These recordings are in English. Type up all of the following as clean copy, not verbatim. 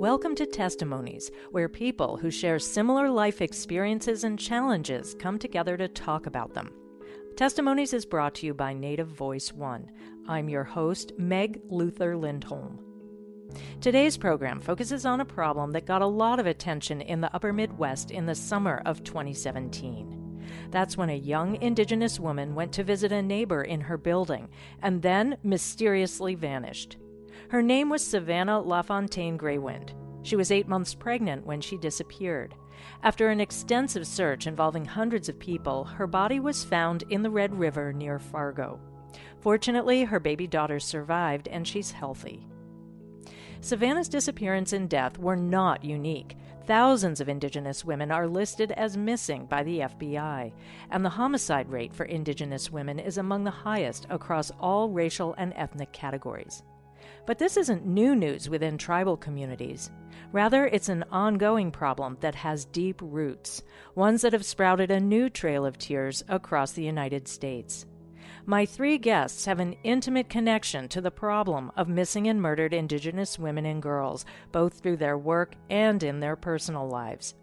Welcome to Testimonies, where people who share similar life experiences and challenges come together to talk about them. Testimonies is brought to you by Native Voice One. I'm your host, Meg Lindholm. Today's program focuses on a problem that got a lot of attention in the upper Midwest in the summer of 2017. That's when a young Indigenous woman went to visit a neighbor in her building and then mysteriously vanished. Her name was Savannah LaFontaine Greywind. She was 8 months pregnant when she disappeared. After an extensive search involving hundreds of people, her body was found in the Red River near Fargo. Fortunately, her baby daughter survived and she's healthy. Savannah's disappearance and death were not unique. Thousands of Indigenous women are listed as missing by the FBI, and the homicide rate for Indigenous women is among the highest across all racial and ethnic categories. But this isn't new news within tribal communities. Rather, it's an ongoing problem that has deep roots, ones that have sprouted a new trail of tears across the United States. My three guests have an intimate connection to the problem of missing and murdered Indigenous women and girls, both through their work and in their personal lives.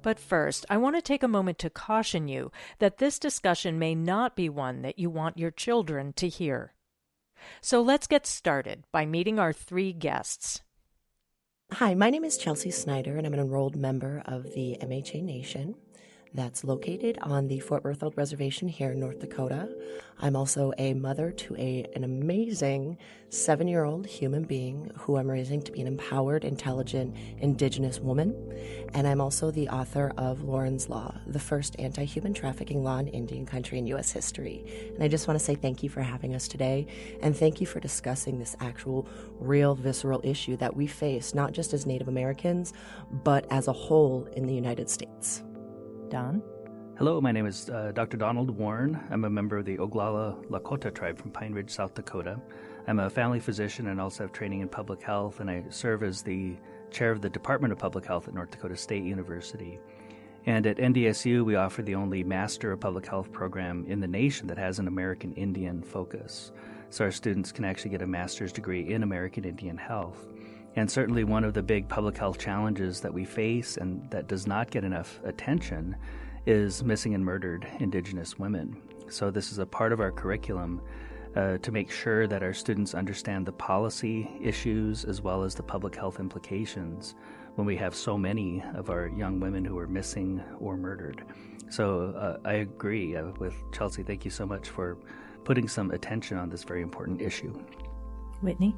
But first, I want to take a moment to caution you that this discussion may not be one that you want your children to hear. So let's get started by meeting our three guests. Hi, my name is Chalsey Snyder, and I'm an enrolled member of the MHA Nation that's located on the Fort Berthold reservation here in North Dakota. I'm also a mother to an amazing 7-year-old human being who I'm raising to be an empowered, intelligent, Indigenous woman. And I'm also the author of Loren's Law, the first anti-human trafficking law in Indian country in U.S. history. And I just want to say thank you for having us today, and thank you for discussing this actual, real, visceral issue that we face, not just as Native Americans, but as a whole in the United States. Don? Hello, my name is Dr. Donald Warren. I'm a member of the Oglala Lakota tribe from Pine Ridge, South Dakota. I'm a family physician and also have training in public health, and I serve as the chair of the Department of Public Health at North Dakota State University. And at NDSU, we offer the only Master of Public Health program in the nation that has an American Indian focus. So our students can actually get a master's degree in American Indian health. And certainly one of the big public health challenges that we face and that does not get enough attention is missing and murdered Indigenous women. So this is a part of our curriculum to make sure that our students understand the policy issues as well as the public health implications when we have so many of our young women who are missing or murdered. So I agree with Chalsey. Thank you so much for putting some attention on this very important issue. Whitney?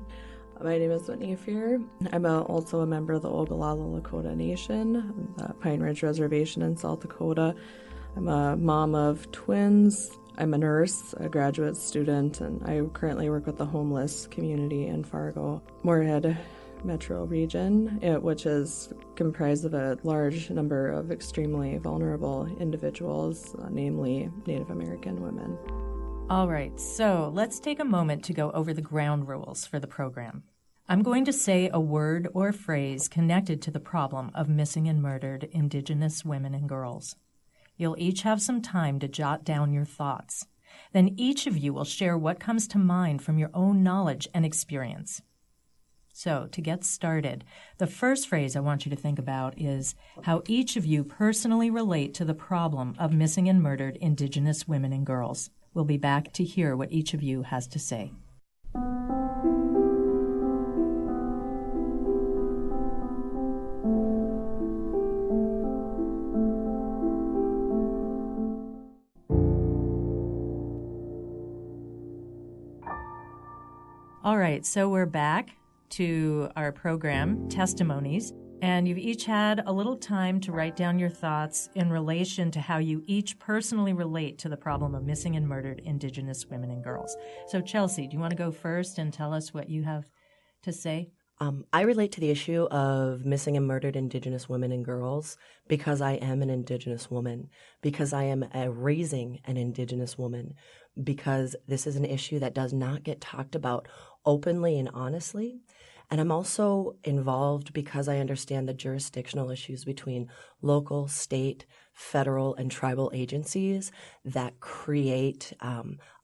My name is Whitney Fear. I'm also a member of the Oglala Lakota Nation, the Pine Ridge Reservation in South Dakota. I'm a mom of twins. I'm a nurse, a graduate student, and I currently work with the homeless community in Fargo, Moorhead metro region, which is comprised of a large number of extremely vulnerable individuals, namely Native American women. All right, so let's take a moment to go over the ground rules for the program. I'm going to say a word or phrase connected to the problem of missing and murdered Indigenous women and girls. You'll each have some time to jot down your thoughts. Then each of you will share what comes to mind from your own knowledge and experience. So, to get started, the first phrase I want you to think about is how each of you personally relate to the problem of missing and murdered Indigenous women and girls. We'll be back to hear what each of you has to say. All right, so we're back to our program, Testimonies, and you've each had a little time to write down your thoughts in relation to how you each personally relate to the problem of missing and murdered Indigenous women and girls. So, Chalsey, do you want to go first and tell us what you have to say? I relate to the issue of missing and murdered Indigenous women and girls because I am an Indigenous woman, because I am raising an Indigenous woman, because this is an issue that does not get talked about openly and honestly. And I'm also involved because I understand the jurisdictional issues between local, state, federal and tribal agencies that create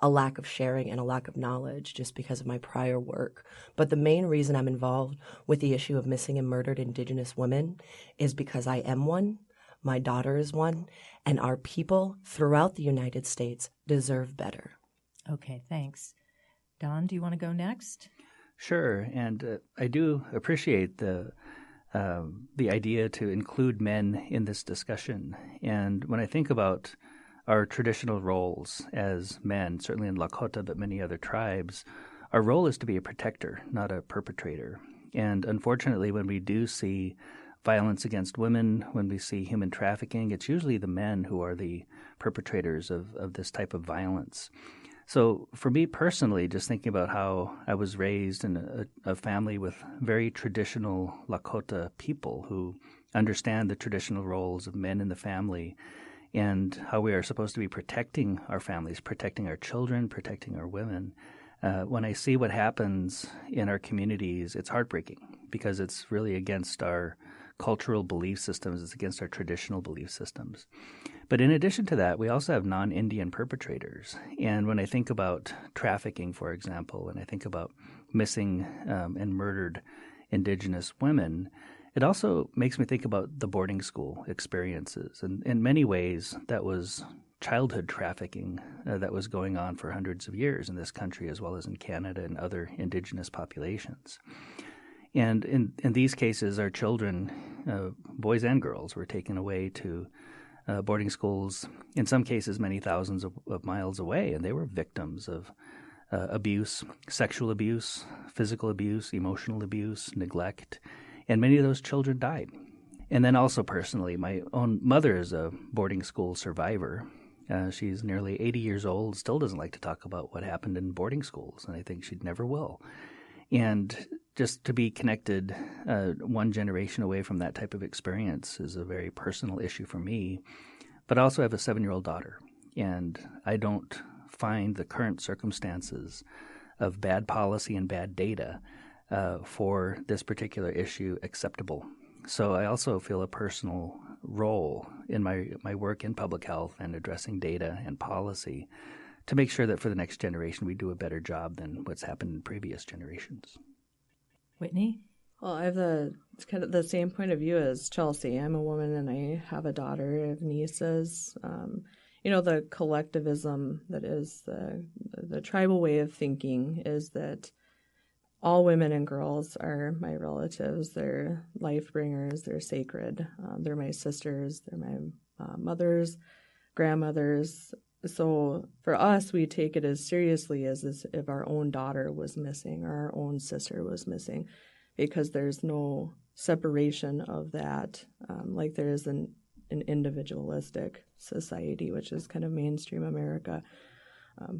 a lack of sharing and a lack of knowledge just because of my prior work. But the main reason I'm involved with the issue of missing and murdered Indigenous women is because I am one, my daughter is one, and our people throughout the United States deserve better. Okay, thanks. Don, do you want to go next? Sure, and I do appreciate the idea to include men in this discussion. And when I think about our traditional roles as men, certainly in Lakota, but many other tribes, our role is to be a protector, not a perpetrator. And unfortunately, when we do see violence against women, when we see human trafficking, it's usually the men who are the perpetrators of this type of violence. So for me personally, just thinking about how I was raised in a family with very traditional Lakota people who understand the traditional roles of men in the family and how we are supposed to be protecting our families, protecting our children, protecting our women. When I see what happens in our communities, it's heartbreaking because it's really against our cultural belief systems. It's against our traditional belief systems. But in addition to that, we also have non-Indian perpetrators. And when I think about trafficking, for example, when I think about missing and murdered Indigenous women, it also makes me think about the boarding school experiences. And in many ways, that was childhood trafficking that was going on for hundreds of years in this country, as well as in Canada and other Indigenous populations. And in these cases, our children, boys and girls, were taken away to boarding schools, in some cases many thousands of miles away, and they were victims of abuse, sexual abuse, physical abuse, emotional abuse, neglect, and many of those children died. And then also personally, my own mother is a boarding school survivor. She's nearly 80 years old, still doesn't like to talk about what happened in boarding schools, and I think she never will. And just to be connected one generation away from that type of experience is a very personal issue for me. But I also have a 7-year-old daughter, and I don't find the current circumstances of bad policy and bad data for this particular issue acceptable. So I also feel a personal role in my work in public health and addressing data and policy to make sure that for the next generation we do a better job than what's happened in previous generations. Whitney? Well, I have the same point of view as Chalsey. I'm a woman and I have a daughter, I have nieces. The collectivism that is the tribal way of thinking is that all women and girls are my relatives. They're life bringers. They're sacred. They're my sisters. They're my mothers, grandmothers. So for us, we take it as seriously as if our own daughter was missing or our own sister was missing, because there's no separation of that like there is in an individualistic society, which is kind of mainstream America.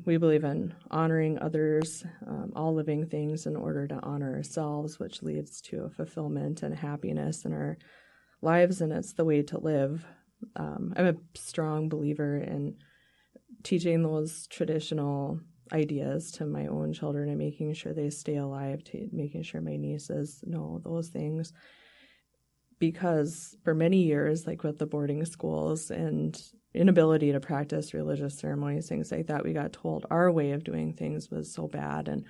We believe in honoring others, all living things, in order to honor ourselves, which leads to a fulfillment and happiness in our lives, and it's the way to live. I'm a strong believer in teaching those traditional ideas to my own children and making sure they stay alive, making sure my nieces know those things. Because for many years, like with the boarding schools and inability to practice religious ceremonies, things like that, we got told our way of doing things was so bad and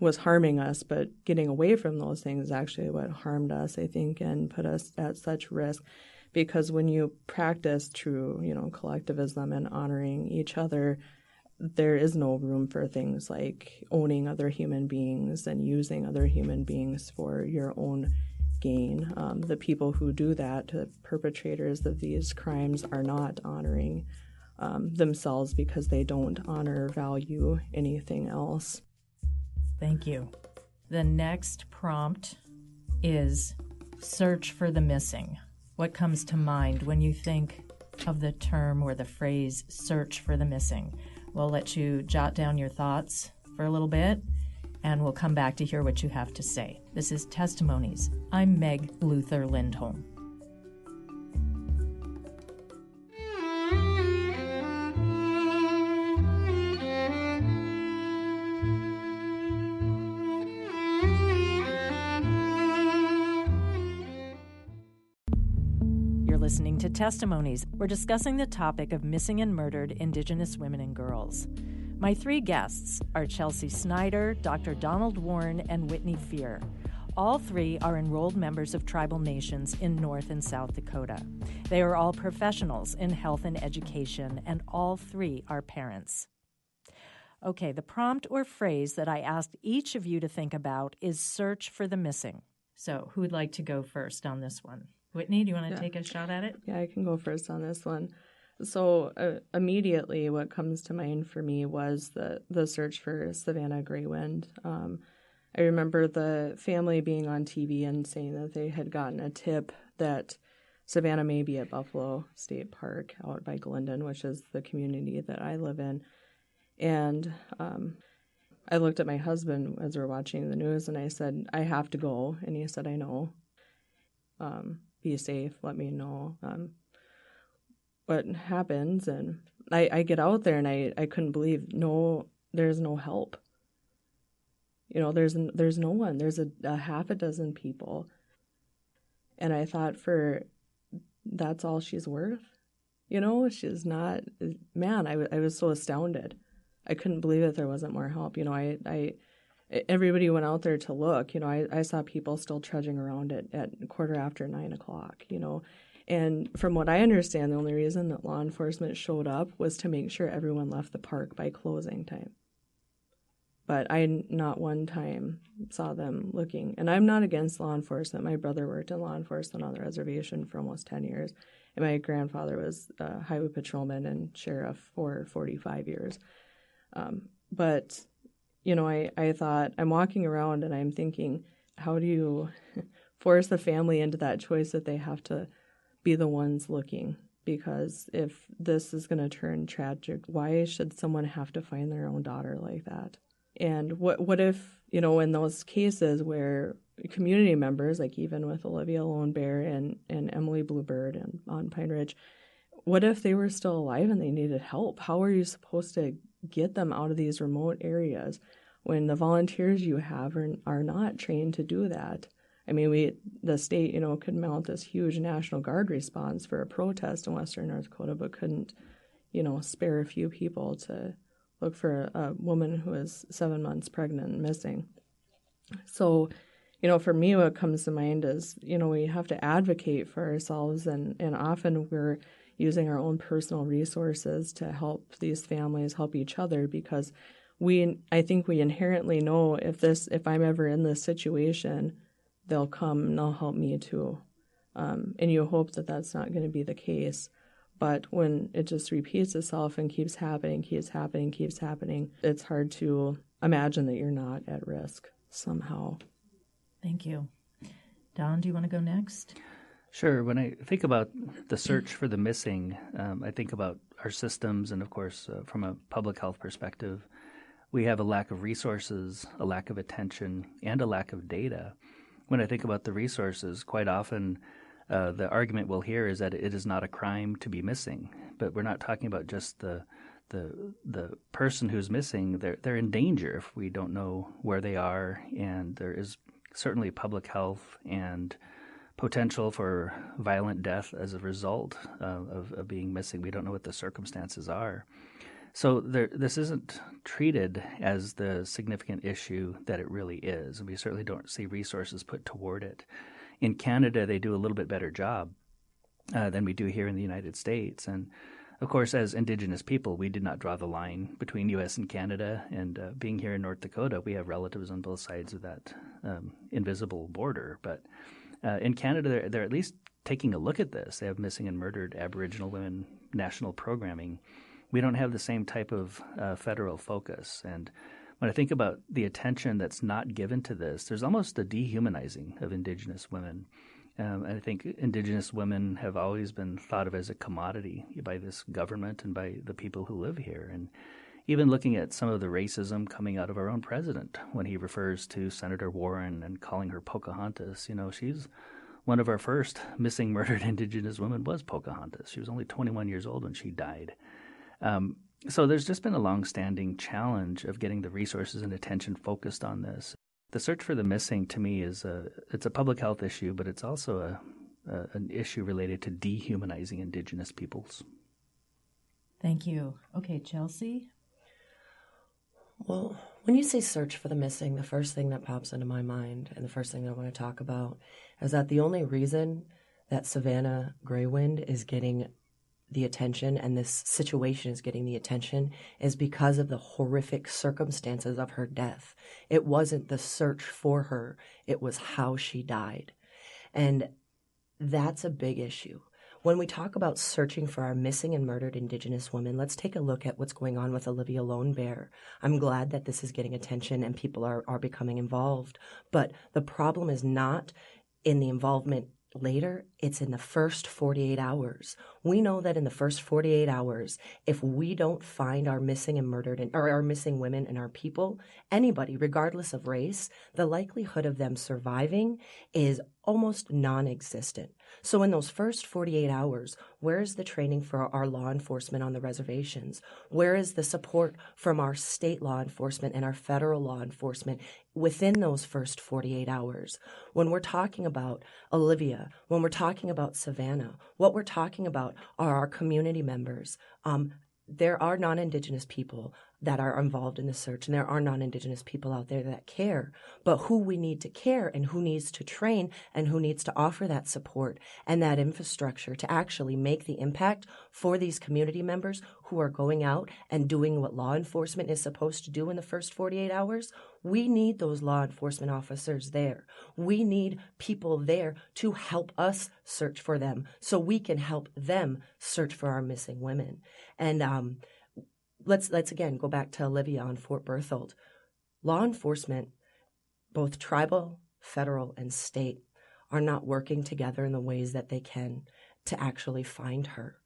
was harming us. But getting away from those things is actually what harmed us, I think, and put us at such risk. Because when you practice true, collectivism and honoring each other, there is no room for things like owning other human beings and using other human beings for your own gain. The people who do that, the perpetrators of these crimes, are not honoring themselves because they don't honor or value anything else. Thank you. The next prompt is search for the missing. What comes to mind when you think of the term or the phrase search for the missing? We'll let you jot down your thoughts for a little bit, and we'll come back to hear what you have to say. This is Testimonies. I'm Meg Lindholm. listening to Testimonies. We're discussing the topic of missing and murdered Indigenous women and girls. My three guests are Chalsey Snyder, Dr. Donald Warren, and Whitney Fear. All three are enrolled members of tribal nations in North and South Dakota. They are all professionals in health and education, and all three are parents. Okay, the prompt or phrase that I asked each of you to think about is search for the missing. So who would like to go first on this one? Whitney, do you want to take a shot at it? Yeah, I can go first on this one. So immediately what comes to mind for me was the search for Savannah Greywind. I remember the family being on TV and saying that they had gotten a tip that Savannah may be at Buffalo State Park out by Glendon, which is the community that I live in. And I looked at my husband as we were watching the news and I said, I have to go. And he said, I know. Be safe. Let me know what happens. And I get out there and I couldn't believe, there's no help. You know, there's no one. There's a half a dozen people. And I thought that's all she's worth. You know, she's not, man, I was so astounded. I couldn't believe that there wasn't more help. You know, everybody went out there to look. You know, I saw people still trudging around at 9:15, you know. And from what I understand, the only reason that law enforcement showed up was to make sure everyone left the park by closing time. But I not one time saw them looking. And I'm not against law enforcement. My brother worked in law enforcement on the reservation for almost 10 years. And my grandfather was a highway patrolman and sheriff for 45 years. But, you know, I thought, I'm walking around and I'm thinking, how do you force the family into that choice that they have to be the ones looking? Because if this is going to turn tragic, why should someone have to find their own daughter like that? And what if, you know, in those cases where community members, like even with Olivia Lone Bear and Emily Bluebird and on Pine Ridge, what if they were still alive and they needed help? How are you supposed to get them out of these remote areas when the volunteers you have are not trained to do that? I mean, the state, you know, could mount this huge National Guard response for a protest in Western North Dakota, but couldn't, you know, spare a few people to look for a woman who is 7 months pregnant and missing. So, you know, for me, what comes to mind is, you know, we have to advocate for ourselves, and often we're using our own personal resources to help these families help each other, because I think we inherently know if I'm ever in this situation, they'll come and they'll help me too. And you hope that that's not going to be the case. But when it just repeats itself and keeps happening, it's hard to imagine that you're not at risk somehow. Thank you. Don, do you want to go next? Sure. When I think about the search for the missing, I think about our systems, and of course, from a public health perspective, we have a lack of resources, a lack of attention, and a lack of data. When I think about the resources, quite often the argument we'll hear is that it is not a crime to be missing, but we're not talking about just the person who's missing. They're in danger if we don't know where they are, and there is certainly public health and potential for violent death as a result of being missing. We don't know what the circumstances are. So this isn't treated as the significant issue that it really is, and we certainly don't see resources put toward it. In Canada, they do a little bit better job than we do here in the United States. And, of course, as Indigenous people, we did not draw the line between U.S. and Canada. And being here in North Dakota, we have relatives on both sides of that invisible border. But in Canada, they're at least taking a look at this. They have missing and murdered Aboriginal women national programming. We don't have the same type of federal focus. And when I think about the attention that's not given to this, there's almost a dehumanizing of Indigenous women. I think Indigenous women have always been thought of as a commodity by this government and by the people who live here. And even looking at some of the racism coming out of our own president when he refers to Senator Warren and calling her Pocahontas, you know, she's one of our first missing murdered Indigenous women was Pocahontas. She was only 21 years old when she died. So there's just been a long-standing challenge of getting the resources and attention focused on this. The search for the missing, to me, it's a public health issue, but it's also an issue related to dehumanizing Indigenous peoples. Thank you. Okay, Chalsey? Well, when you say search for the missing, the first thing that pops into my mind and the first thing that I want to talk about is that the only reason that Savannah Greywind is getting the attention and this situation is getting the attention is because of the horrific circumstances of her death. It wasn't the search for her, it was how she died. And that's a big issue. When we talk about searching for our missing and murdered Indigenous women, let's take a look at what's going on with Olivia Lone Bear. I'm glad that this is getting attention and people are becoming involved. But the problem is not in the involvement later, it's in the first 48 hours. We know that in the first 48 hours, if we don't find our missing and murdered or our missing women and our people, anybody, regardless of race, the likelihood of them surviving is almost non-existent. So in those first 48 hours, where is the training for our law enforcement on the reservations? Where is the support from our state law enforcement and our federal law enforcement within those first 48 hours? When we're talking about Olivia, when we're talking about Savannah, what we're talking about are our community members. There are non-Indigenous people that are involved in the search, and there are non-Indigenous people out there that care. But who we need to care and who needs to train and who needs to offer that support and that infrastructure to actually make the impact for these community members who are going out and doing what law enforcement is supposed to do in the first 48 hours, we need those law enforcement officers there. We need people there to help us search for them so we can help them search for our missing women. And let's again go back to Olivia on Fort Berthold. Law enforcement, both tribal, federal, and state, are not working together in the ways that they can to actually find her.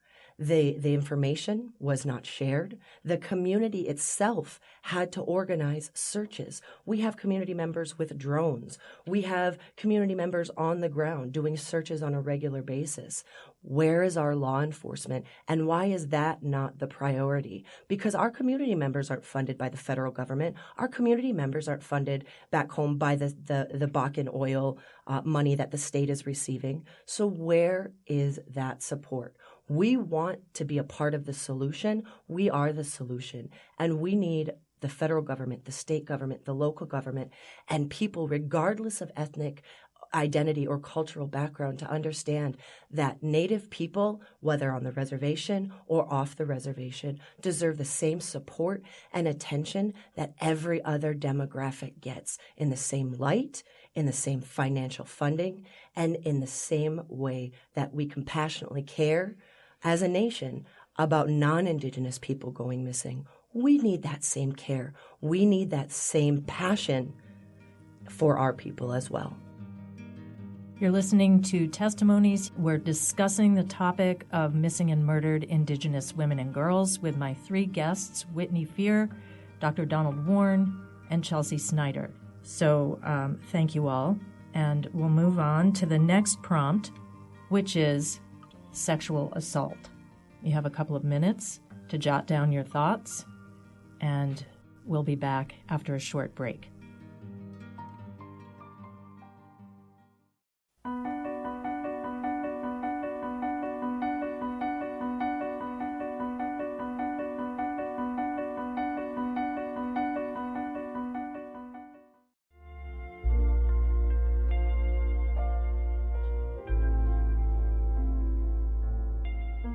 The information was not shared. The community itself had to organize searches. We have community members with drones. We have community members on the ground doing searches on a regular basis. Where is our law enforcement, and why is that not the priority? Because our community members aren't funded by the federal government. Our community members aren't funded back home by the Bakken oil money that the state is receiving. So where is that support? We want to be a part of the solution. We are the solution. And we need the federal government, the state government, the local government, and people, regardless of ethnic identity or cultural background, to understand that Native people, whether on the reservation or off the reservation, deserve the same support and attention that every other demographic gets, in the same light, in the same financial funding, and in the same way that we compassionately care as a nation about non-Indigenous people going missing. We need that same care. We need that same passion for our people as well. You're listening to Testimonies. We're discussing the topic of missing and murdered Indigenous women and girls with my three guests, Whitney Fear, Dr. Donald Warren, and Chalsey Snyder. So thank you all. And we'll move on to the next prompt, which is sexual assault. You have a couple of minutes to jot down your thoughts, and we'll be back after a short break.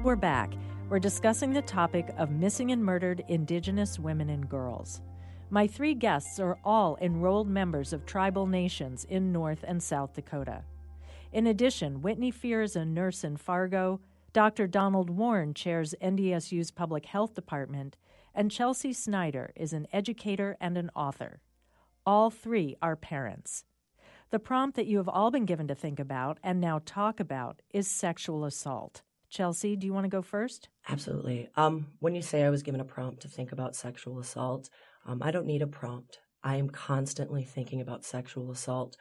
We're back. We're discussing the topic of missing and murdered Indigenous women and girls. My three guests are all enrolled members of tribal nations in North and South Dakota. In addition, Whitney Fear is a nurse in Fargo, Dr. Donald Warren chairs NDSU's Public Health Department, and Chalsey Snyder is an educator and an author. All three are parents. The prompt that you have all been given to think about and now talk about is sexual assault. Chalsey, do you want to go first? Absolutely. When you say I was given a prompt to think about sexual assault, I don't need a prompt. I am constantly thinking about sexual assault.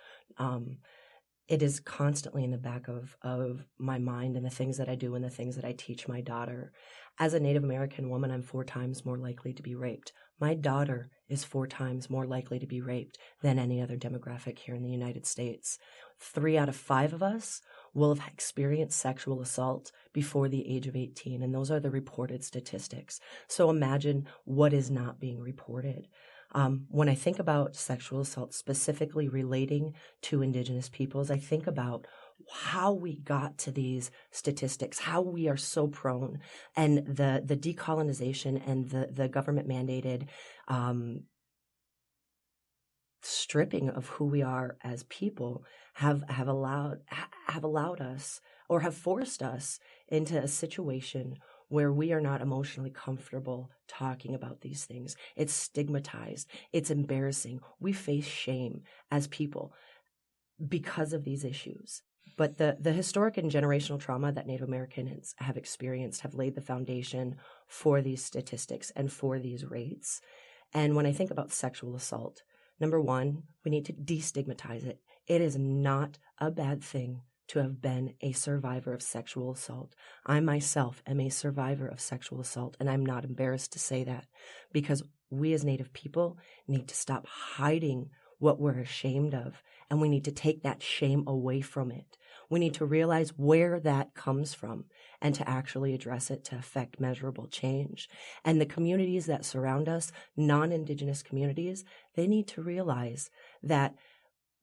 it is constantly in the back of my mind and the things that I do and the things that I teach my daughter. As a Native American woman, I'm 4 times more likely to be raped. My daughter is 4 times more likely to be raped than any other demographic here in the United States. 3 out of 5 of us will have experienced sexual assault before the age of 18, and those are the reported statistics. So imagine what is not being reported. When I think about sexual assault specifically relating to Indigenous peoples, I think about how we got to these statistics, how we are so prone, and the decolonization and the government mandated stripping of who we are as people have allowed us, or have forced us into a situation where we are not emotionally comfortable talking about these things. It's stigmatized. It's embarrassing. We face shame as people because of these issues. But the historic and generational trauma that Native Americans have experienced have laid the foundation for these statistics and for these rates. And when I think about sexual assault, number one, we need to destigmatize it. It is not a bad thing to have been a survivor of sexual assault. I myself am a survivor of sexual assault, and I'm not embarrassed to say that, because we as Native people need to stop hiding what we're ashamed of, and we need to take that shame away from it. We need to realize where that comes from and to actually address it to affect measurable change. And the communities that surround us, non-Indigenous communities, they need to realize that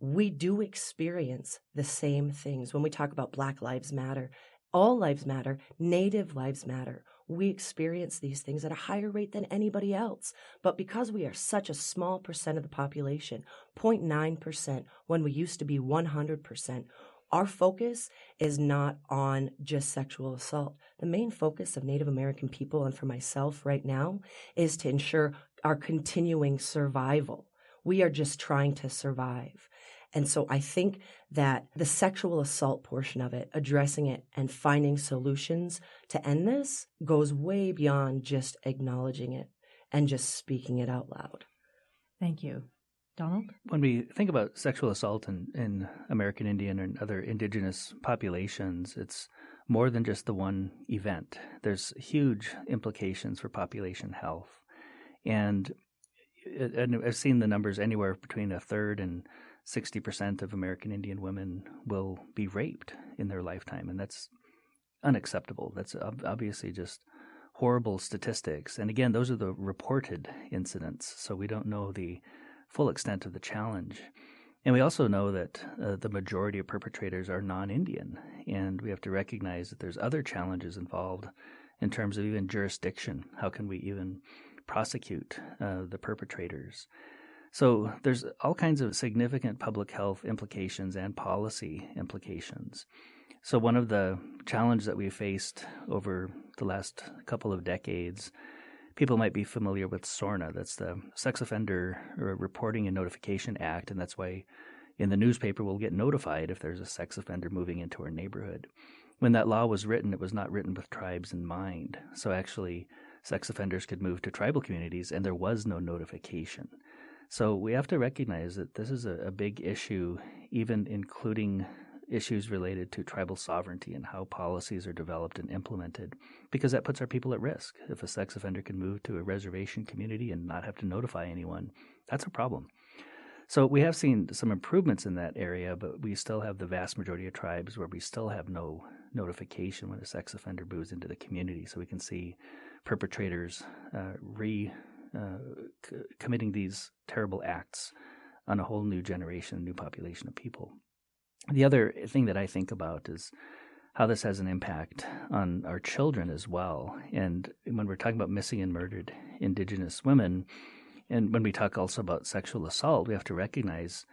we do experience the same things. When we talk about Black Lives Matter, all lives matter, Native lives matter. We experience these things at a higher rate than anybody else. But because we are such a small percent of the population, 0.9%, when we used to be 100%, our focus is not on just sexual assault. The main focus of Native American people, and for myself right now, is to ensure our continuing survival. We are just trying to survive. And so I think that the sexual assault portion of it, addressing it and finding solutions to end this, goes way beyond just acknowledging it and just speaking it out loud. Thank you. Donald? When we think about sexual assault in American Indian and other Indigenous populations, it's more than just the one event. There's huge implications for population health. And I've seen the numbers anywhere between 1/3 and 60% of American Indian women will be raped in their lifetime, and that's unacceptable. That's obviously just horrible statistics. And again, those are the reported incidents, so we don't know the full extent of the challenge. And we also know that the majority of perpetrators are non-Indian, and we have to recognize that there's other challenges involved in terms of even jurisdiction. How can we even prosecute the perpetrators? So there's all kinds of significant public health implications and policy implications. So one of the challenges that we faced over the last couple of decades, people might be familiar with SORNA. That's the Sex Offender Reporting and Notification Act, and that's why in the newspaper we'll get notified if there's a sex offender moving into our neighborhood. When that law was written, it was not written with tribes in mind. So actually, sex offenders could move to tribal communities, and there was no notification. So we have to recognize that this is a big issue, even including issues related to tribal sovereignty and how policies are developed and implemented, because that puts our people at risk. If a sex offender can move to a reservation community and not have to notify anyone, that's a problem. So we have seen some improvements in that area, but we still have the vast majority of tribes where we still have no notification when a sex offender moves into the community. So we can see perpetrators committing these terrible acts on a whole new generation, new population of people. The other thing that I think about is how this has an impact on our children as well. And when we're talking about missing and murdered Indigenous women, and when we talk also about sexual assault, we have to recognize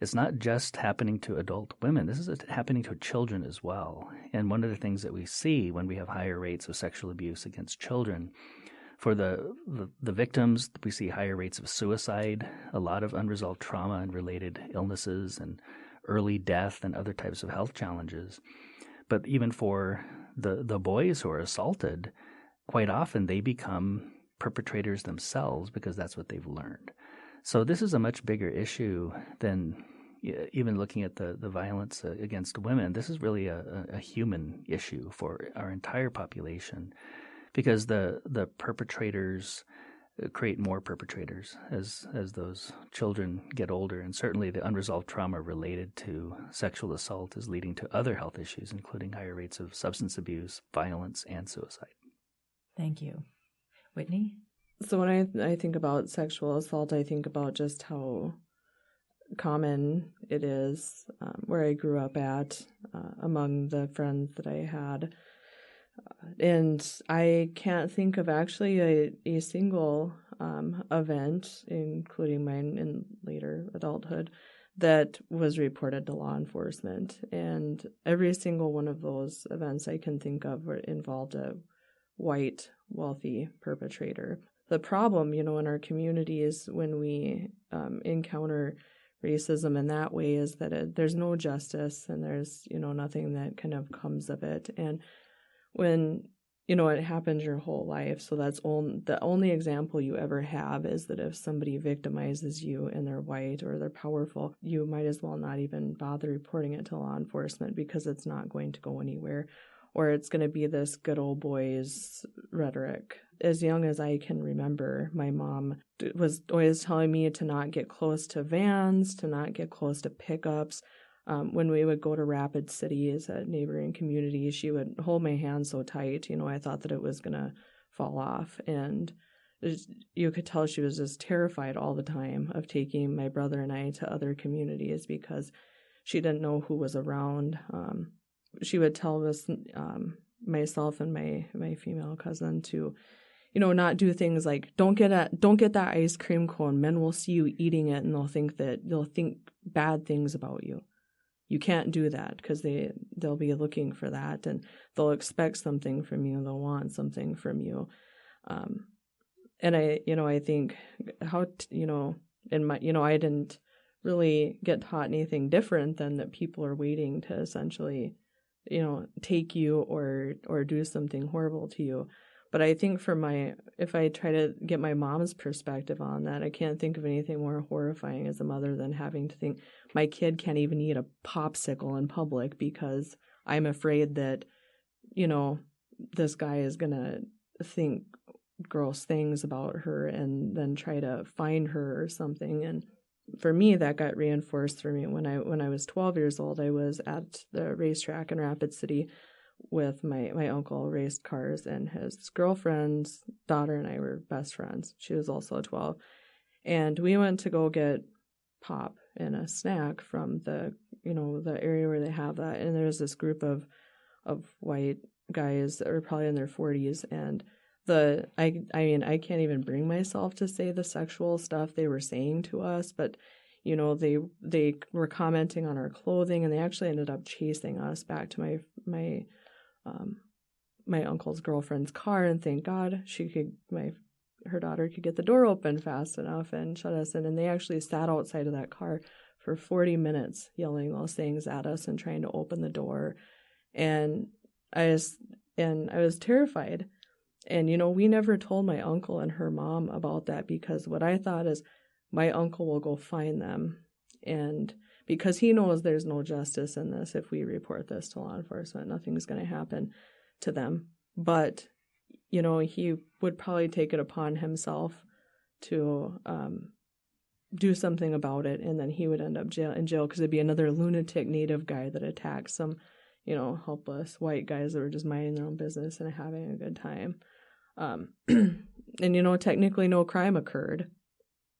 it's not just happening to adult women. This is happening to children as well. And one of the things that we see when we have higher rates of sexual abuse against children, for the victims, we see higher rates of suicide, a lot of unresolved trauma and related illnesses, and early death and other types of health challenges. But even for the boys who are assaulted, quite often they become perpetrators themselves because that's what they've learned. So this is a much bigger issue than even looking at the violence against women, this is really a human issue for our entire population, because the perpetrators create more perpetrators as those children get older, and certainly the unresolved trauma related to sexual assault is leading to other health issues, including higher rates of substance abuse, violence, and suicide. Thank you. Whitney? So when I think about sexual assault, I think about just how common it is where I grew up at, among the friends that I had. And I can't think of actually a single event, including mine in later adulthood, that was reported to law enforcement. And every single one of those events I can think of involved a white, wealthy perpetrator. The problem, in our communities when we encounter racism in that way is that there's no justice, and there's, nothing that kind of comes of it. And when, it happens your whole life, so that's the only example you ever have is that if somebody victimizes you and they're white or they're powerful, you might as well not even bother reporting it to law enforcement, because it's not going to go anywhere, or it's going to be this good old boys rhetoric. As young as I can remember, my mom was always telling me to not get close to vans, to not get close to pickups. When we would go to Rapid City as a neighboring community, she would hold my hand so tight, I thought that it was going to fall off. And you could tell she was just terrified all the time of taking my brother and I to other communities, because she didn't know who was around. She would tell us, myself and my female cousin, to not do things like don't get that ice cream cone. Men will see you eating it and they'll think bad things about you. You can't do that, because they'll be looking for that, and they'll expect something from you. They'll want something from you. And I think how, in my, I didn't really get taught anything different than that people are waiting to essentially, take you or do something horrible to you. But I think if I try to get my mom's perspective on that, I can't think of anything more horrifying as a mother than having to think my kid can't even eat a popsicle in public because I'm afraid that, this guy is going to think gross things about her and then try to find her or something. And for me, that got reinforced for me when I was 12 years old. I was at the racetrack in Rapid City with my uncle, raced cars, and his girlfriend's daughter and I were best friends. She was also 12. And we went to go get pop and a snack from the area where they have that. And there's this group of white guys that were probably in their 40s. And I can't even bring myself to say the sexual stuff they were saying to us, but they were commenting on our clothing, and they actually ended up chasing us back to my uncle's girlfriend's car, and thank God her daughter could get the door open fast enough and shut us in. And they actually sat outside of that car for 40 minutes yelling those things at us and trying to open the door. And I was terrified. And, we never told my uncle and her mom about that, because what I thought is my uncle will go find them. And because he knows there's no justice in this, if we report this to law enforcement, nothing's going to happen to them. But, he would probably take it upon himself to do something about it, and then he would end up in jail because it'd be another lunatic native guy that attacks some, helpless white guys that were just minding their own business and having a good time. And, technically no crime occurred.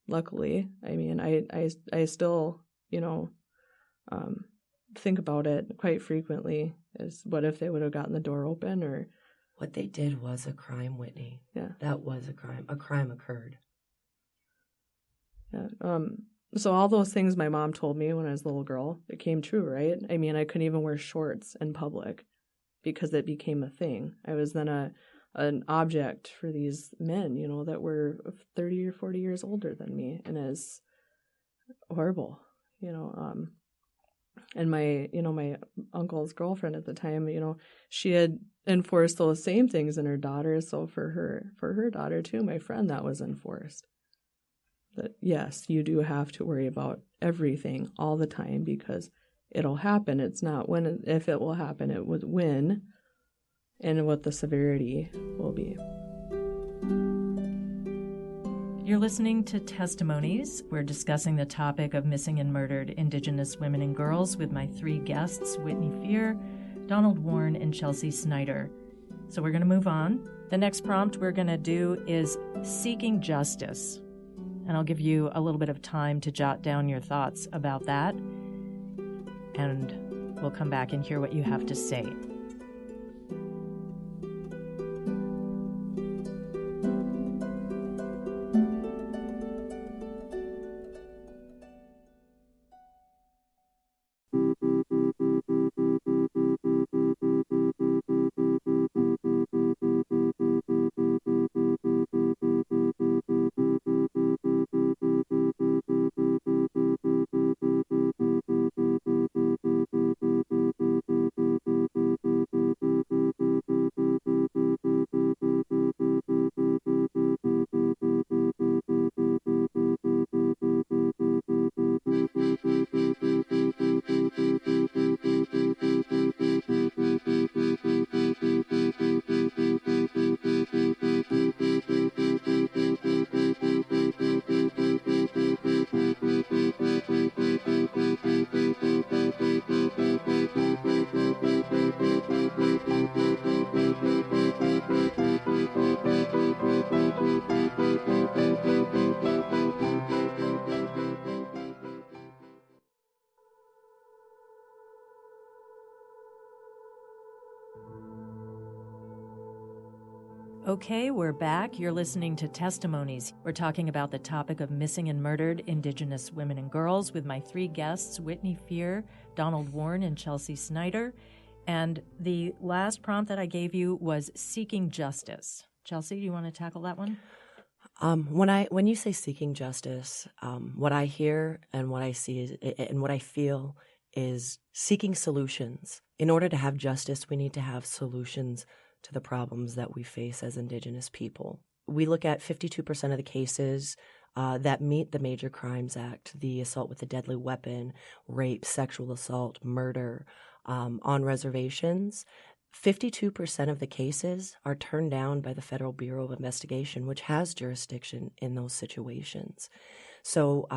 Luckily, I still, think about it quite frequently. Is what if they would have gotten the door open, or what they did was a crime, Whitney. Yeah, that was a crime. A crime occurred. Yeah. So all those things my mom told me when I was a little girl, it came true, right? I couldn't even wear shorts in public because it became a thing. I was then an object for these men, that were 30 or 40 years older than me, and it's horrible, And my uncle's girlfriend at the time, she had enforced those same things in her daughter. So for her daughter too, my friend, that was enforced. that yes, you do have to worry about everything all the time because it'll happen. It's not when, if it will happen, it would when and what the severity will be. You're listening to Testimonies. We're discussing the topic of missing and murdered Indigenous women and girls with my three guests, Whitney Fear, Donald Warren, and Chalsey Snyder. So we're going to move on. The next prompt we're going to do is seeking justice. And I'll give you a little bit of time to jot down your thoughts about that. And we'll come back and hear what you have to say. Okay, we're back. You're listening to Testimonies. We're talking about the topic of missing and murdered Indigenous women and girls with my three guests, Whitney Fear, Donald Warren, and Chalsey Snyder. And the last prompt that I gave you was seeking justice. Chalsey, do you want to tackle that one? When you say seeking justice, what I hear and what I see and what I feel is seeking solutions. In order to have justice, we need to have solutions to the problems that we face as Indigenous people. We look at 52% of the cases that meet the Major Crimes Act, the assault with a deadly weapon, rape, sexual assault, murder, on reservations. 52% of the cases are turned down by the Federal Bureau of Investigation, which has jurisdiction in those situations. So,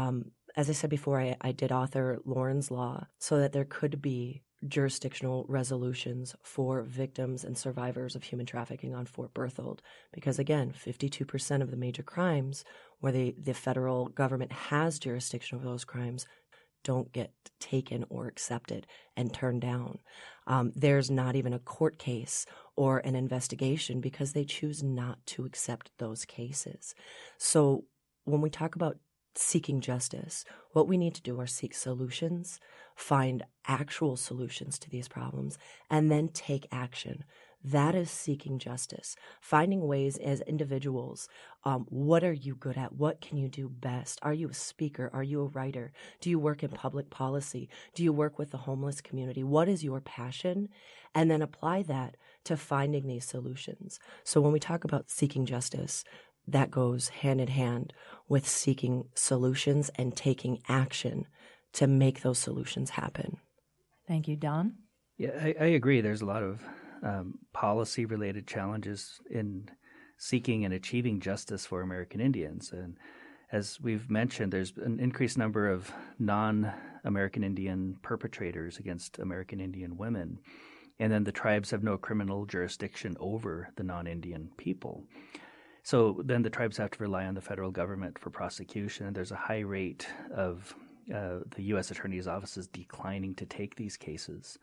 as I said before, I did author Loren's Law so that there could be jurisdictional resolutions for victims and survivors of human trafficking on Fort Berthold. Because again, 52% of the major crimes where the federal government has jurisdiction over those crimes don't get taken or accepted and turned down. There's not even a court case or an investigation because they choose not to accept those cases. So when we talk about seeking justice, what we need to do are seek solutions, find actual solutions to these problems, and then take action. That is seeking justice, finding ways as individuals. What are you good at? What can you do best? Are you a speaker? Are you a writer? Do you work in public policy? Do you work with the homeless community? What is your passion? And then apply that to finding these solutions. So when we talk about seeking justice, that goes hand in hand with seeking solutions and taking action to make those solutions happen. Thank you, Don. Yeah, I agree. There's a lot of policy-related challenges in seeking and achieving justice for American Indians. And as we've mentioned, there's an increased number of non-American Indian perpetrators against American Indian women. And then the tribes have no criminal jurisdiction over the non-Indian people. So then the tribes have to rely on the federal government for prosecution. And there's a high rate of the U.S. Attorney's offices declining to take these cases.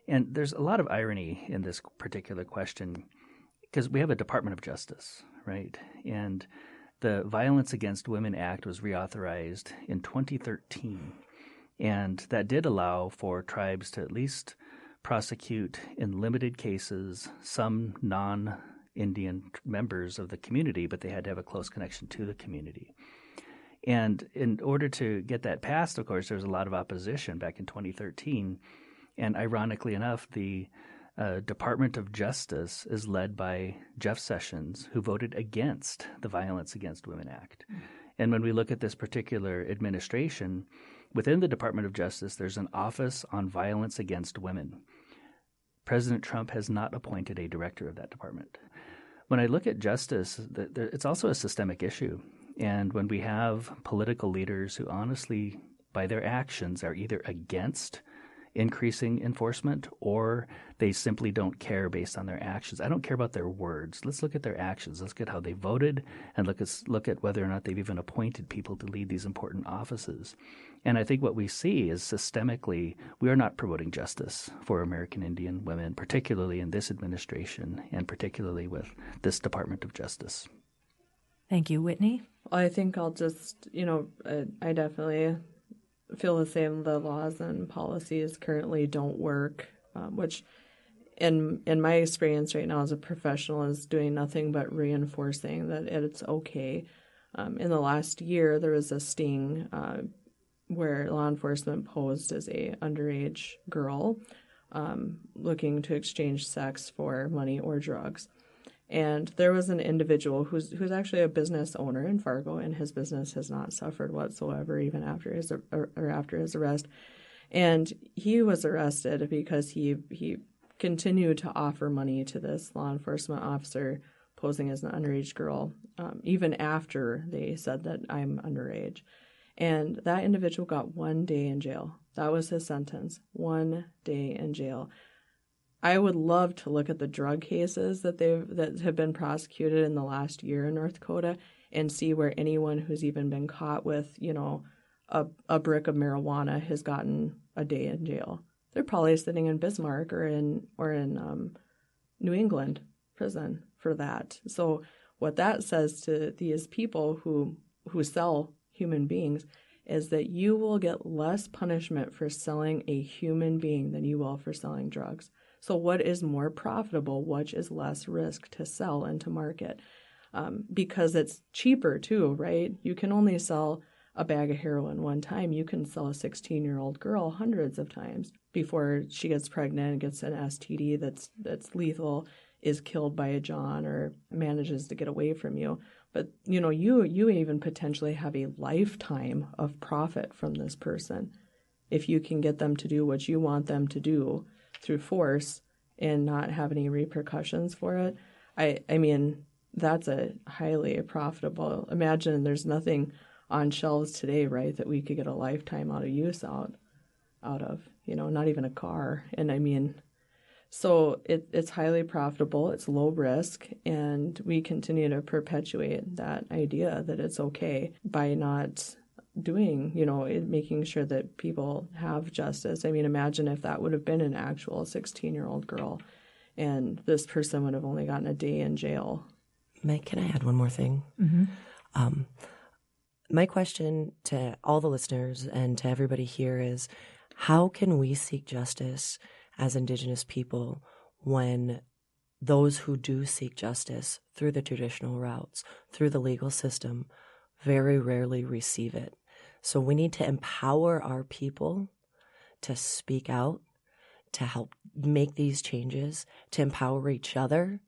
And there's a lot of irony in this particular question because we have a Department of Justice, right? And the Violence Against Women Act was reauthorized in 2013. And that did allow for tribes to at least prosecute in limited cases some non-Indian members of the community, but they had to have a close connection to the community. And in order to get that passed, of course, there was a lot of opposition back in 2013. And ironically enough, the Department of Justice is led by Jeff Sessions, who voted against the Violence Against Women Act. And when we look at this particular administration, within the Department of Justice, there's an Office on Violence Against Women. President Trump has not appointed a director of that department. When I look at justice, it's also a systemic issue. And when we have political leaders who honestly, by their actions, are either against increasing enforcement or they simply don't care based on their actions. I don't care about their words. Let's look at their actions. Let's look at how they voted and look at whether or not they've even appointed people to lead these important offices. And I think what we see is systemically we are not promoting justice for American Indian women, particularly in this administration and particularly with this Department of Justice. Thank you, Whitney. I think I'll just, I definitely feel the same. The laws and policies currently don't work, which in my experience right now as a professional is doing nothing but reinforcing that it's okay. In the last year, there was a sting where law enforcement posed as a underage girl looking to exchange sex for money or drugs. And there was an individual who's actually a business owner in Fargo, and his business has not suffered whatsoever even after his arrest. And he was arrested because he continued to offer money to this law enforcement officer posing as an underage girl, even after they said that I'm underage. And that individual got 1 day in jail. That was his sentence, 1 day in jail. I would love to look at the drug cases that have been prosecuted in the last year in North Dakota and see where anyone who's even been caught with, a brick of marijuana has gotten a day in jail. They're probably sitting in Bismarck or in New England prison for that. So what that says to these people who sell human beings is that you will get less punishment for selling a human being than you will for selling drugs. So what is more profitable? Which is less risk to sell and to market? Because it's cheaper too, right? You can only sell a bag of heroin one time. You can sell a 16-year-old girl hundreds of times before she gets pregnant, gets an STD that's lethal, is killed by a John, or manages to get away from you. But you even potentially have a lifetime of profit from this person if you can get them to do what you want them to do through force and not have any repercussions for it. I mean, that's a highly profitable. Imagine there's nothing on shelves today, right, that we could get a lifetime out of, not even a car. And I mean, so it's highly profitable, it's low risk, and we continue to perpetuate that idea that it's okay by not doing, making sure that people have justice. I mean, imagine if that would have been an actual 16-year-old girl and this person would have only gotten a day in jail. Meg, can I add one more thing? Mm-hmm. My question to all the listeners and to everybody here is, how can we seek justice as Indigenous people when those who do seek justice through the traditional routes, through the legal system, very rarely receive it? So we need to empower our people to speak out, to help make these changes, to empower each other,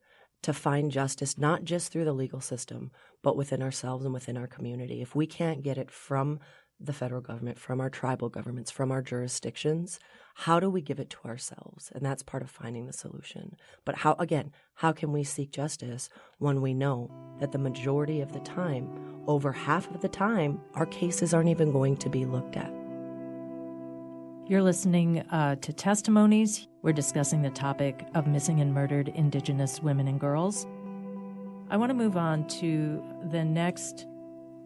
to find justice, not just through the legal system, but within ourselves and within our community. If we can't get it from the federal government, from our tribal governments, from our jurisdictions, how do we give it to ourselves? And that's part of finding the solution. But how can we seek justice when we know that the majority of the time, over half of the time, our cases aren't even going to be looked at? You're listening to Testimonies. We're discussing the topic of missing and murdered Indigenous women and girls. I want to move on to the next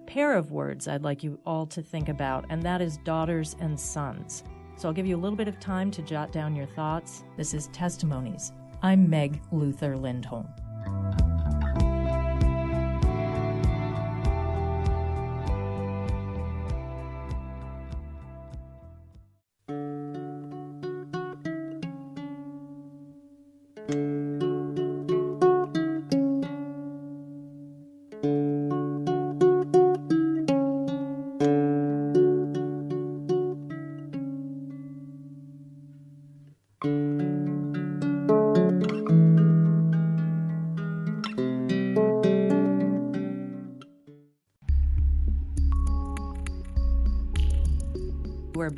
pair of words I'd like you all to think about, and that is daughters and sons. So I'll give you a little bit of time to jot down your thoughts. This is Testimonies. I'm Meg Lindholm.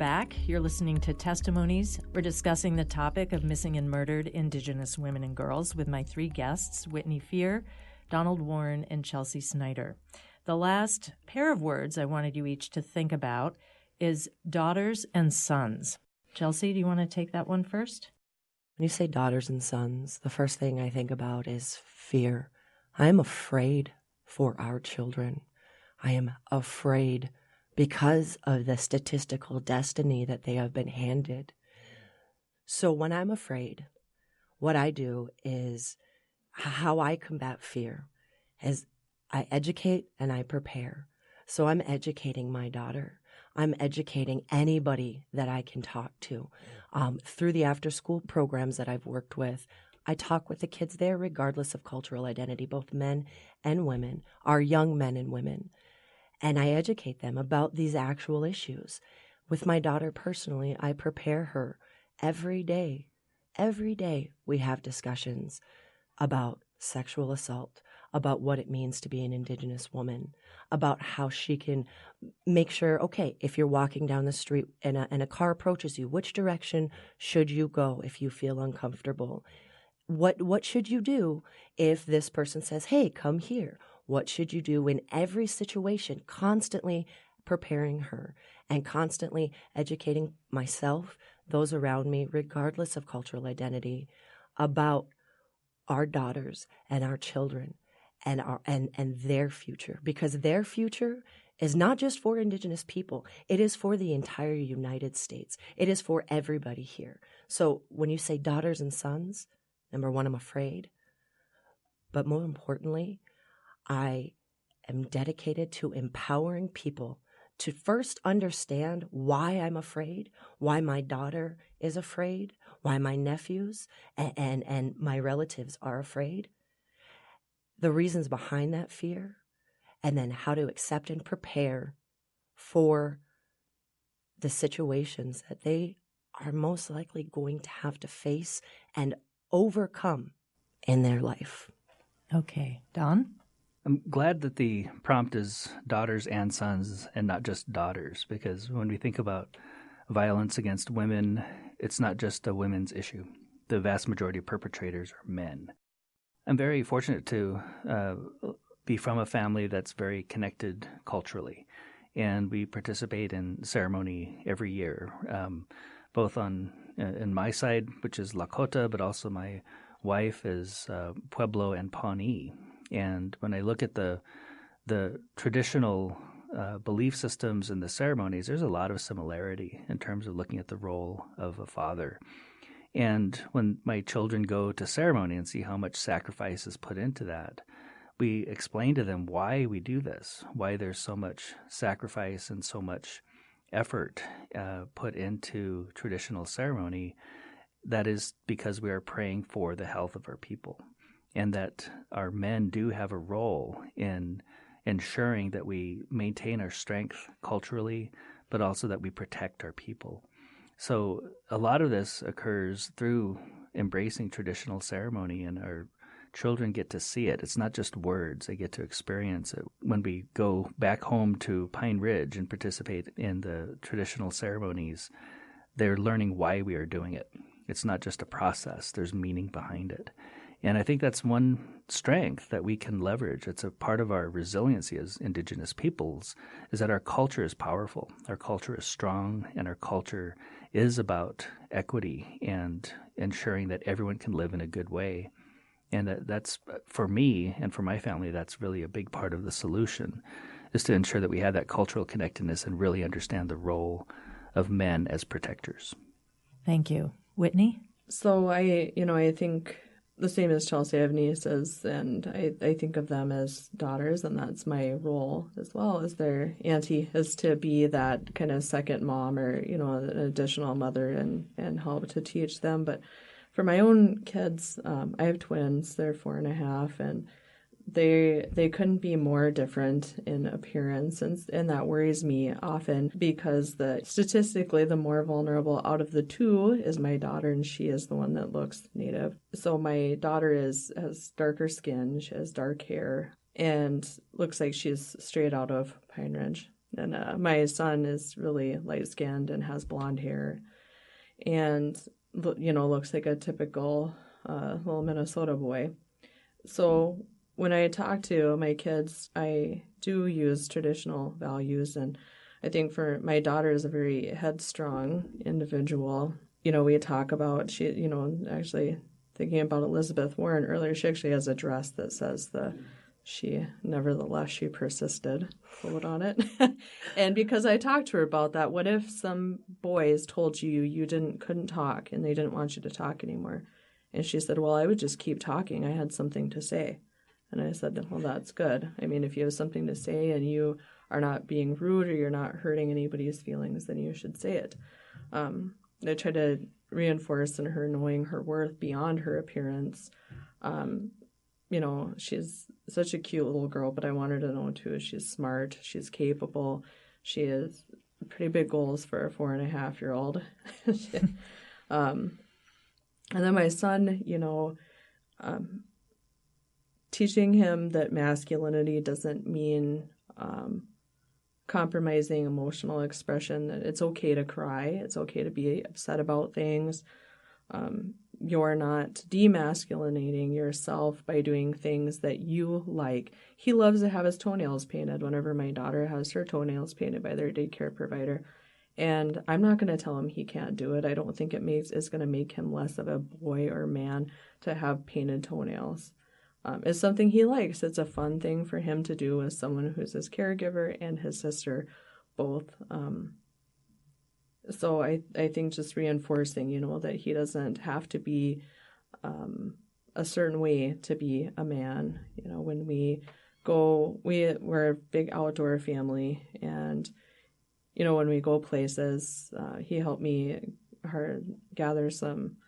back. You're listening to Testimonies. We're discussing the topic of missing and murdered Indigenous women and girls with my three guests, Whitney Fear, Donald Warren, and Chalsey Snyder. The last pair of words I wanted you each to think about is daughters and sons. Chalsey, do you want to take that one first? When you say daughters and sons, the first thing I think about is fear. I am afraid for our children. I am afraid because of the statistical destiny that they have been handed. So when I'm afraid, what I do is how I combat fear is I educate and I prepare. So I'm educating my daughter. I'm educating anybody that I can talk to. Through the after-school programs that I've worked with, I talk with the kids there regardless of cultural identity, both men and women, our young men and women. And I educate them about these actual issues. With my daughter personally, I prepare her every day. Every day we have discussions about sexual assault, about what it means to be an Indigenous woman, about how she can make sure, okay, if you're walking down the street and a car approaches you, which direction should you go if you feel uncomfortable? What should you do if this person says, hey, come here? What should you do in every situation? Constantly preparing her and constantly educating myself, those around me, regardless of cultural identity, about our daughters and our children and their future, because their future is not just for Indigenous people. It is for the entire United States. It is for everybody here. So when you say daughters and sons, number one, I'm afraid. But more importantly, I am dedicated to empowering people to first understand why I'm afraid, why my daughter is afraid, why my nephews and my relatives are afraid, the reasons behind that fear, and then how to accept and prepare for the situations that they are most likely going to have to face and overcome in their life. Okay. Don? I'm glad that the prompt is daughters and sons and not just daughters, because when we think about violence against women, it's not just a women's issue. The vast majority of perpetrators are men. I'm very fortunate to be from a family that's very connected culturally, and we participate in ceremony every year, both on in my side, which is Lakota, but also my wife is Pueblo and Pawnee. And when I look at the traditional belief systems and the ceremonies, there's a lot of similarity in terms of looking at the role of a father. And when my children go to ceremony and see how much sacrifice is put into that, we explain to them why we do this, why there's so much sacrifice and so much effort put into traditional ceremony. That is because we are praying for the health of our people, and that our men do have a role in ensuring that we maintain our strength culturally, but also that we protect our people. So a lot of this occurs through embracing traditional ceremony, and our children get to see it. It's not just words. They get to experience it. When we go back home to Pine Ridge and participate in the traditional ceremonies, they're learning why we are doing it. It's not just a process. There's meaning behind it. And I think that's one strength that we can leverage. It's a part of our resiliency as Indigenous peoples, is that our culture is powerful. Our culture is strong, and our culture is about equity and ensuring that everyone can live in a good way. And that's, for me and for my family, that's really a big part of the solution, is to ensure that we have that cultural connectedness and really understand the role of men as protectors. Thank you. Whitney? So I think the same as Chalsey, I have nieces, and I think of them as daughters, and that's my role as well as their auntie, is to be that kind of second mom or, an additional mother and help to teach them. But for my own kids, I have twins. They're 4.5, and they couldn't be more different in appearance, and that worries me often because statistically the more vulnerable out of the two is my daughter, and she is the one that looks Native. So my daughter has darker skin, she has dark hair, and looks like she's straight out of Pine Ridge. And my son is really light-skinned and has blonde hair and, looks like a typical little Minnesota boy. So when I talk to my kids, I do use traditional values, and I think for my daughter is a very headstrong individual. We talk about, she, actually thinking about Elizabeth Warren earlier, she actually has a dress that says she persisted quote on it. And because I talked to her about that, what if some boys told you couldn't talk and they didn't want you to talk anymore? And she said, well, I would just keep talking. I had something to say. And I said, well, that's good. I mean, if you have something to say and you are not being rude or you're not hurting anybody's feelings, then you should say it. I try to reinforce in her knowing her worth beyond her appearance. She's such a cute little girl, but I want her to know, too, she's smart, she's capable, she has pretty big goals for a 4.5-year-old. And then my son, teaching him that masculinity doesn't mean compromising emotional expression, that it's okay to cry, it's okay to be upset about things. You're not demasculinating yourself by doing things that you like. He loves to have his toenails painted whenever my daughter has her toenails painted by their daycare provider. And I'm not going to tell him he can't do it. I don't think it's going to make him less of a boy or man to have painted toenails. It's something he likes. It's a fun thing for him to do with someone who's his caregiver and his sister both. So I think just reinforcing, that he doesn't have to be a certain way to be a man. When we go, we're a big outdoor family, and when we go places, he helped me gather some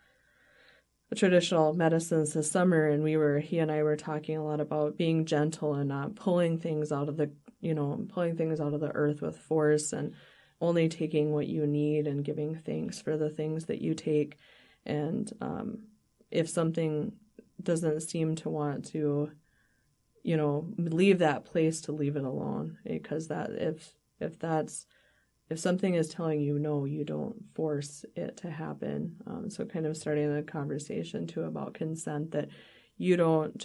traditional medicines this summer, and he and I were talking a lot about being gentle and not pulling things out of the earth with force, and only taking what you need and giving thanks for the things that you take. And if something doesn't seem to want to, leave that place, to leave it alone, because that if something is telling you no, you don't force it to happen. So kind of starting a conversation too about consent, that you don't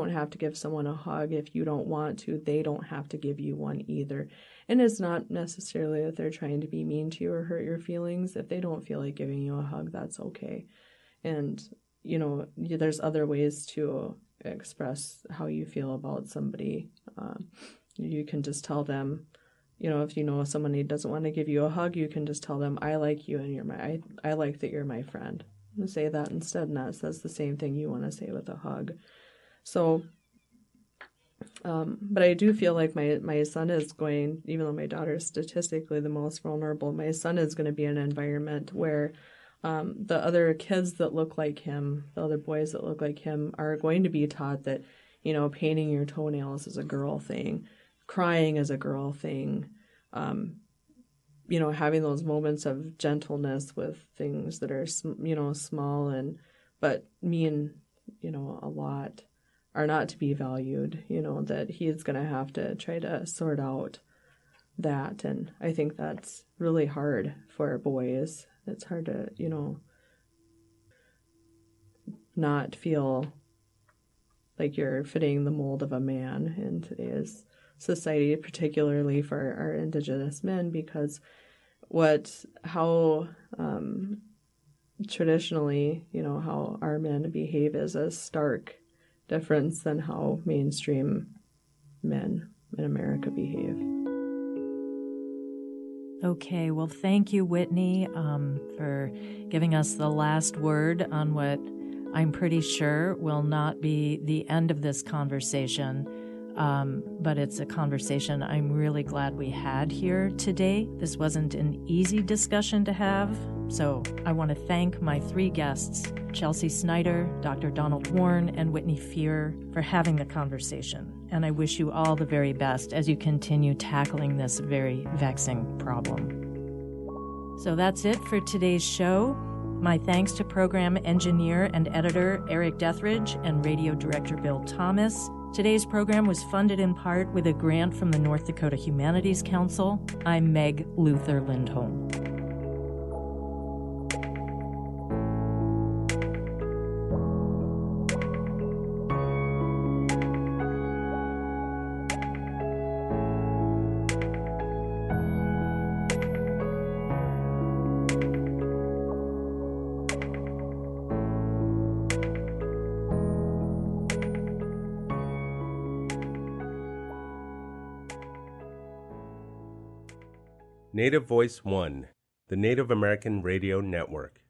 have to give someone a hug if you don't want to, they don't have to give you one either. And it's not necessarily that they're trying to be mean to you or hurt your feelings. If they don't feel like giving you a hug, that's okay. And, there's other ways to express how you feel about somebody. You can just tell them, if somebody doesn't want to give you a hug, you can just tell them, I like you and I like that you're my friend. And say that instead, and that says the same thing you want to say with a hug. So, but I do feel like my son is going, even though my daughter is statistically the most vulnerable, my son is going to be in an environment where the other kids that look like him, the other boys that look like him, are going to be taught that, painting your toenails is a girl thing, crying is a girl thing, having those moments of gentleness with things that are, small but mean, a lot, are not to be valued, that he's going to have to try to sort out that. And I think that's really hard for boys. It's hard to, not feel like you're fitting the mold of a man in today's society, particularly for our Indigenous men, because how traditionally, how our men behave is a stark difference than how mainstream men in America behave. Okay, well, thank you, Whitney, for giving us the last word on what I'm pretty sure will not be the end of this conversation, but it's a conversation I'm really glad we had here today. This wasn't an easy discussion to have, so I want to thank my three guests, Chalsey Snyder, Dr. Donald Warren, and Whitney Fear, for having the conversation. And I wish you all the very best as you continue tackling this very vexing problem. So that's it for today's show. My thanks to program engineer and editor Eric Dethridge and radio director Bill Thomas. Today's program was funded in part with a grant from the North Dakota Humanities Council. I'm Meg Lindholm. Native Voice One, the Native American Radio Network.